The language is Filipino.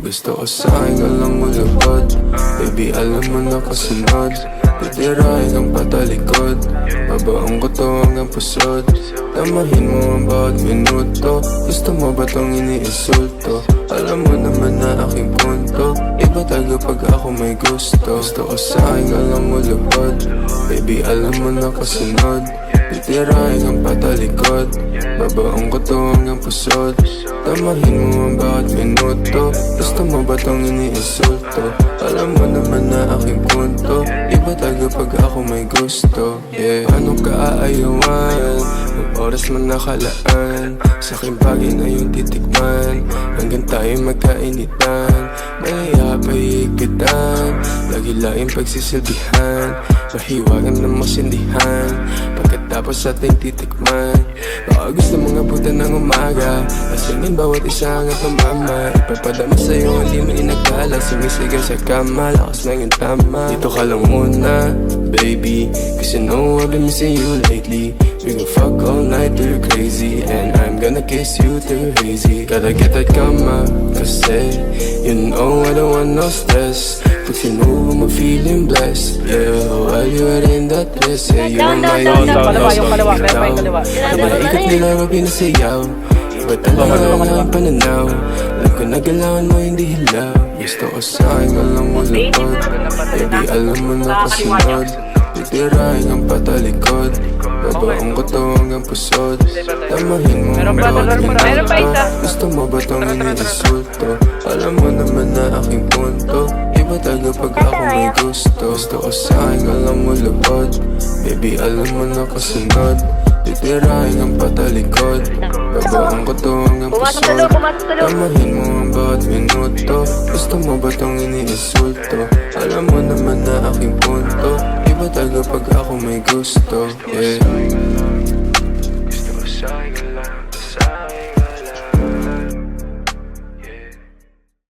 Gusto ko sa akin ka lang malubad. Baby, alam mo na kasunod. Titirahin kang patalikod. Babaong ko to hanggang pusod. Tamahin mo ang bawat minuto. Gusto mo ba tong iniinsulto? Alam mo naman na aking punto. Iba tayo pag ako may gusto. Gusto ko sa akin ka lang malubad. Baby, alam mo na kasunod. Titirahin kang patalikod. Babaong ko to hanggang pusod. Tamahin mo ang bawat minuto. Gusto mo ba tong iniinsulto? Alam mo naman na aking punto. Iba tayo pag ako may gusto. Yeah. Paano ka aayawan? Ang oras mo nakalaan. Sa aking bagay na yung titikman. Hanggang tayo magkainitan. Mahiya pa higpitan. Lagi laing pagsisilbihan. Mahiwagan na masindihan. Pagkatapos ating titikman. Baka gusto mong abutan ng umaga. Asingin bawat isa hanggang tumama. Ipapadama sa'yo hindi mo inagala. Sumisigaw sa kama, lakas ng iyong tama. Dito ka lang muna, baby. Cause you know I've been missing you lately. We gon' fuck all night till you're crazy. And I'm gonna kiss you till you're hazy. Gotta get that kama, kasi you know I don't want no stress. Pag sinubo mo feeling blessed. Yeah, while you're in that dress. Yeah, you're my only ikaw. Naikot nila mo pinasayaw. Iba talaga ang pananaw. Alam ko nagalawan mo hindi hilaw. Gusto ko sa akin ka lang malapad. Baby, alam mo na kasunod. Titirahin kang patalikod. Babaong ko to hanggang pusod. Tamahin mo ang bawat minuto. Gusto mo ba tong iniinsulto? Alam mo naman na aking punto. Iba tayo pag ako may gusto. Gusto ko sa akin ka lang malapad. Baby, alam mo na kasunod. Titirahin kang patalikod. Babaong ko to hanggang pusod. Tamahin mo ang bawat minuto. Gusto mo ba tong iniinsulto? Alam mo naman na aking punto. Iba tayo pag ako may gusto. Yeah.